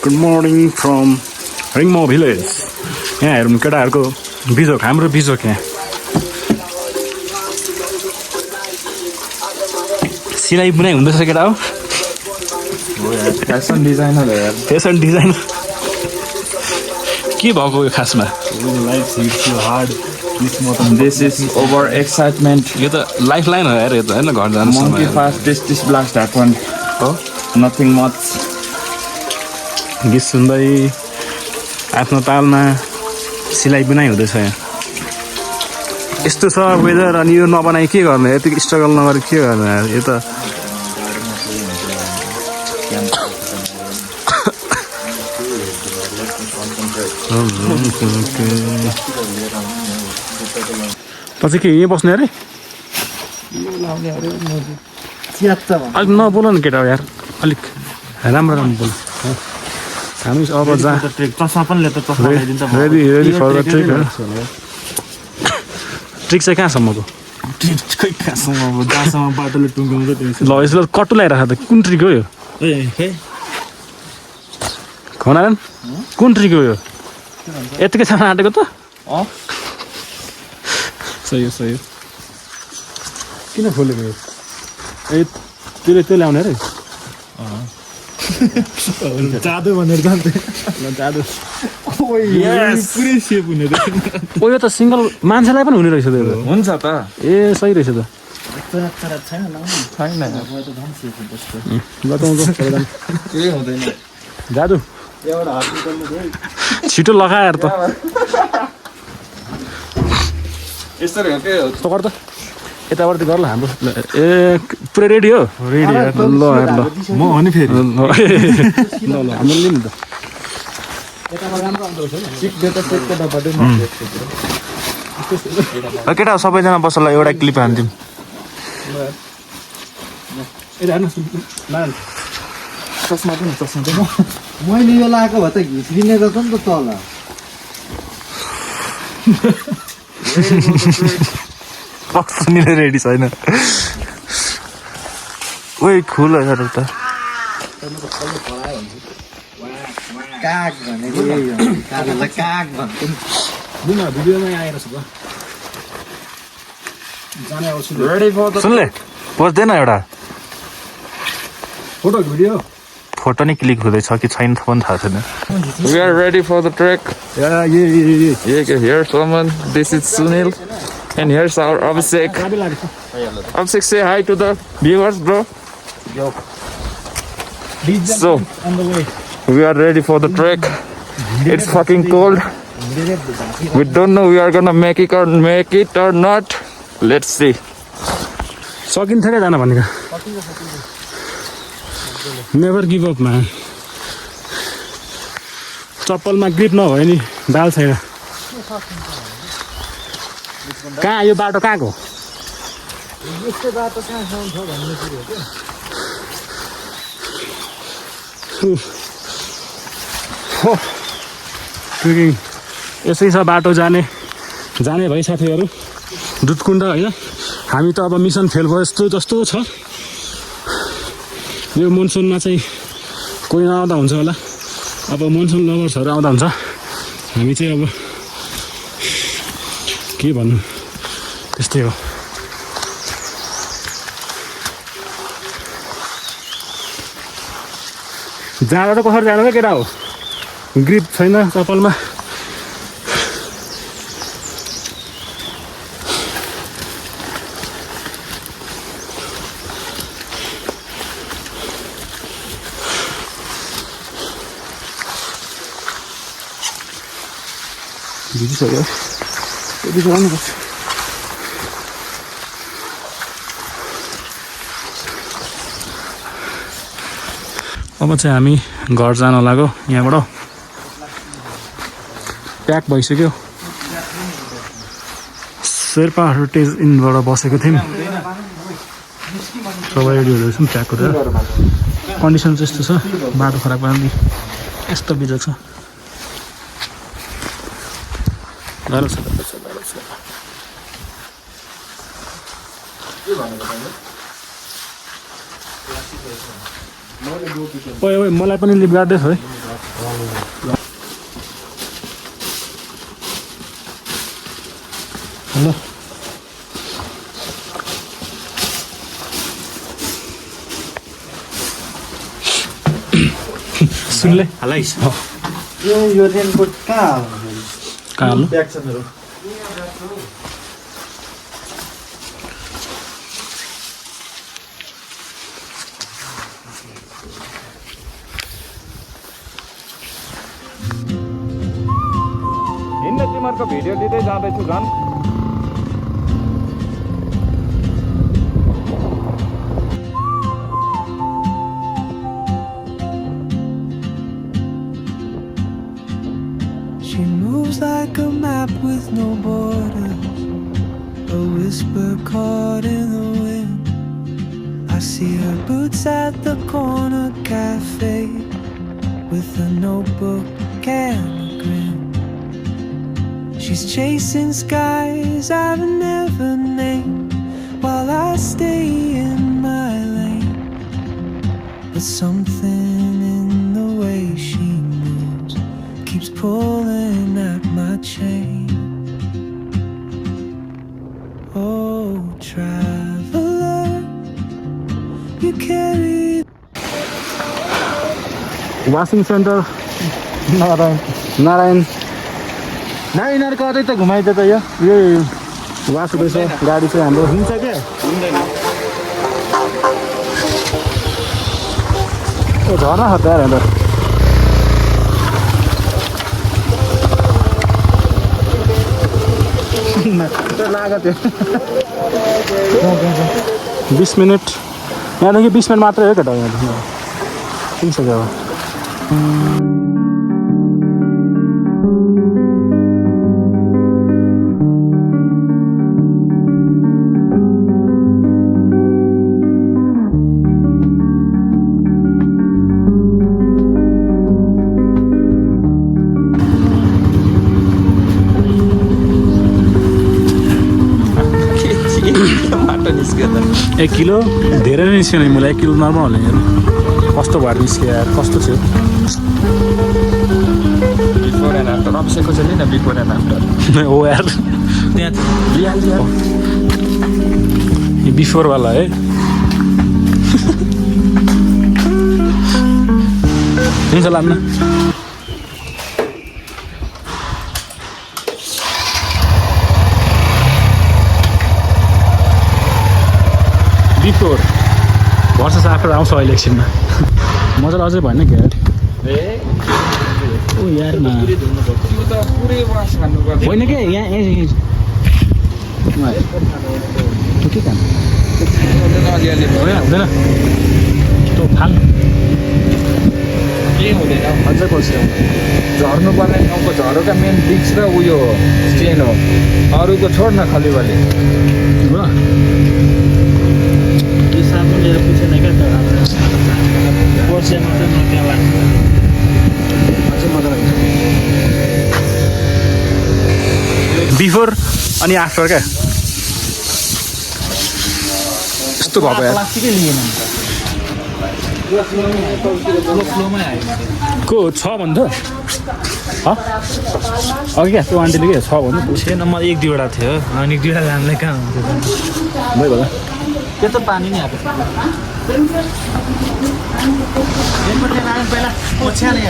Good morning from Ringmo village. यहाँ हेरौँ केटाहरूको बिजोक, हाम्रो बिजोक यहाँ सिलाइ बुनाइ हुँदैछ केटा हो। फेसन डिजाइनर यार, फेसन डिजाइनर के भएको यो खासमा? This is over excitement. यो त लाइफ लाइन हो यार, यो त होइन घर जानु Monkey fast this blast happened. हो। Nothing much. गीत सुन्दै आफ्नो तालमा सिलाइ बुनाइ हुँदैछ यहाँ। यस्तो छ वेदर, अनि यो नबनाइ के गर्ने? यति स्ट्रगल नगरी के गर्ने यार? यो त त चाहिँ के यहीँ बस्ने अरे? अलिक नबोल न केटा यार, अलिक राम्रो बोल। हामी अब जहाँ ready ready for the trick हो। ट्रिक चाहिँ कहाँसम्मको? बाटोले टुङ्गाउँछ त्यो। ल यसो कटु लगाइराख त। कुन ट्रिक हो यो? खनारायण कुन ट्रिक हो यो? यतिकै सामान आँटेको त? सही हो सही हो। किन खोलेको यो? ए त्यसले त्यो ल्याउने अरे? जादु भनेर जान्थे। जादु पुरै सेप हुने ओ यो त सिङ्गल मान्छेलाई पनि हुने रहेछ त्यो त। हुन्छ त। ए सही रहेछ त। छैन केही हुँदैन। जादु छिटो लगाएर त। यसरी हो के यस्तो गर त, यताबाट गर ल हाम्रो। ए पुरै रेडी हो? रेडी ल ल म हो नि फेरि ल ल हाम्रो लिनु त। केटा सबैजना बसला एउटा क्लिप हान्थ्यौँ। चस्मा पनि मैले यो लगाएको भए त घिच्रिने रहेछ नि त तल। पक्सनीले रेडी छैन। ओइ खुल हेर त। काग भनेको यही हो, कागलाई काग भन्छ। भिडियोमै आएर छ जाने आउँछु। रेडी फर द सुनले बस्दैन एउटा फोटो भिडियो फोटो नै क्लिक हुँदैछ कि छैन पनि थाहा छैन। We are ready for the trek. Yeah Here's someone. This is Sunil. And here's our Abhishek. Abhishek, say hi to the viewers, bro. So, we are ready for the trek. It's fucking cold. We don't know we are gonna make it or not. Let's see. सकिन्छ क्या जान भनेको? Never give up मा। चप्पलमा grip नभए नि दाल छैन। कहाँ यो बाटो कहाँको? यस्तो बाटो कहाँसम्म छ भन्ने कुरो हो क्या। यसै छ बाटो जाने भाइ साथीहरू। दुधकुण्ड होइन, हामी त अब मिसन फेल भयो जस्तो छ। यो मनसुनमा चाहिँ कोही नआउँदा हुन्छ होला। अब मनसुन लभर्सहरू आउँदा हुन्छ। हामी चाहिँ अब के भन्नु, त्यस्तै हो। जाँदा त कसरी जानु क्या केटा हो? ग्रिप छैन चप्पलमा। भिजिसक्यो, त्यति चलाउनुपर्छ। अब चाहिँ हामी घर जान लाग्यो। यहाँबाट प्याक भइसक्यो। शेर्पा हेरिटेज इनबाट बसेको थियौँ। सबै रेडी हुँदैछौँ प्याक गरेर। कन्डिसन चाहिँ यस्तो छ, बाटो खराब पार्ने यस्तो बिजोग छ। गाह्रो छ। ओए मलाई पनि लिभ गार्दैछ है। Hello. सुनले हलाइस यो रेनकोट कहाँ कालो ब्याग छ मेरो हिँड्ने तिमीहरूको भिडियो लिँदै जाँदैछु झन् She moves like a map with no borders, a whisper caught in the wind. I see her boots at the corner cafe with a notebook and a grin. She's chasing skies I've never named while I stay in my lane. But something in the way she moves keeps pulling at my chain. Oh, traveler, you carry washing centre Narayan Narayan नाइ यिनीहरूको अझै त घुमाइदियो त यो वास हुँदैछ गाडी चाहिँ हाम्रो हुन्छ क्या ए झर्ना छ त यार अन्त लाग्यो त्यो 20 मिनट यहाँदेखि 20 मिनट मात्रै हो केटा यहाँदेखि पुगिसक्यो अब बाटो निस्क्यो त 1 किलो धेरै नै निस्क्यो नि मलाई 1 किलो नर्मल होला हेर कस्तो भएर निस्क्यो यार कस्तो थियो बिफोर एन्ड आफ्टर अभिषेकको चाहिँ लिन बिफोर एन्ड आफ्टर हो यार त्यहाँ लिइहाल्छ यो बिफोरवाला है हुन्छ लान्न बिफोर भर्सेस आफ्टर आउँछ अहिले एकछिनमा मजाले अझै भएन क्या ओ यारमा पुरै वास खानुपर्छ होइन क्या यहाँ त्यो के काम अलिअलि हुँदैन त्यो फाल के हुँदैन अझै पर्छ झर्नु पर्ने ठाउँको झरोका मेन डिक्स र उयो स्टेन हो अरूको छोड न खलिबले हो यो साबुन लिएर पुछेन क्या त वर्षे मात्रै म त्यहाँ लाग्छ अझै मजा लाग्छ बिफोर अनि आफ्टर क्या यस्तो भएको यार प्लास्टिकै लिएन फ्लोमै आयो को छ भन्दा अघि क्या त्यो आन्टीले के छ भन्नु छैन म 1-2वटा थियो अनि 1-2वटा लानलाई कहाँ हुन्थ्यो भइ होला त्यो त पानी नै आएको पहिला ओछ्याले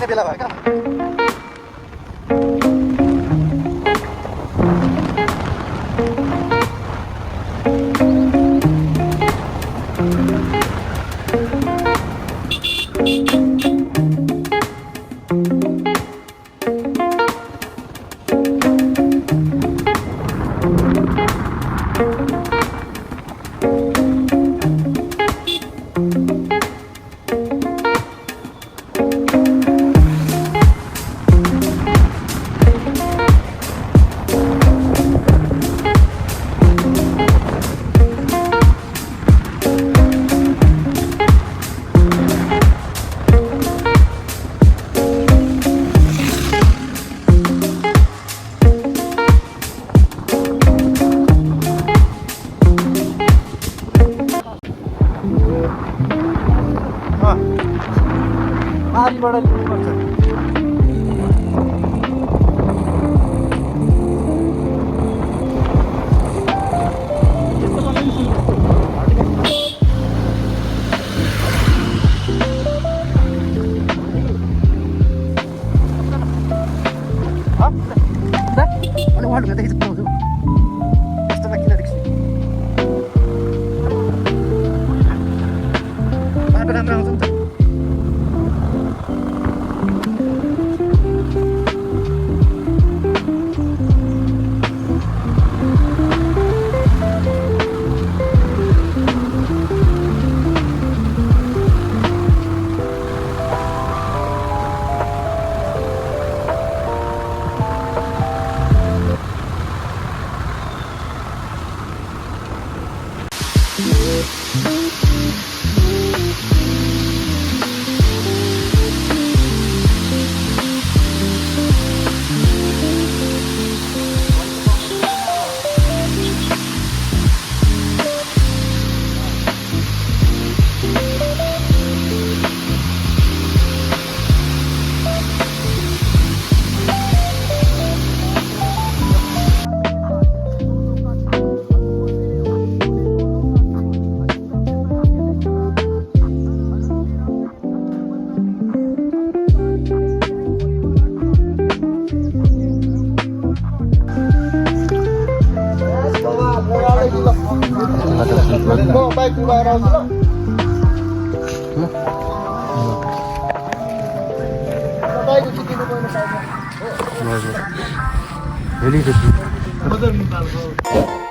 बेला भयो क्या अनि उहाँ ढुङ्गादेखि चाहिँ पाउँछु यस्तोमा किन रिक्स बाटो राम्रो आउँछ नि त Really good.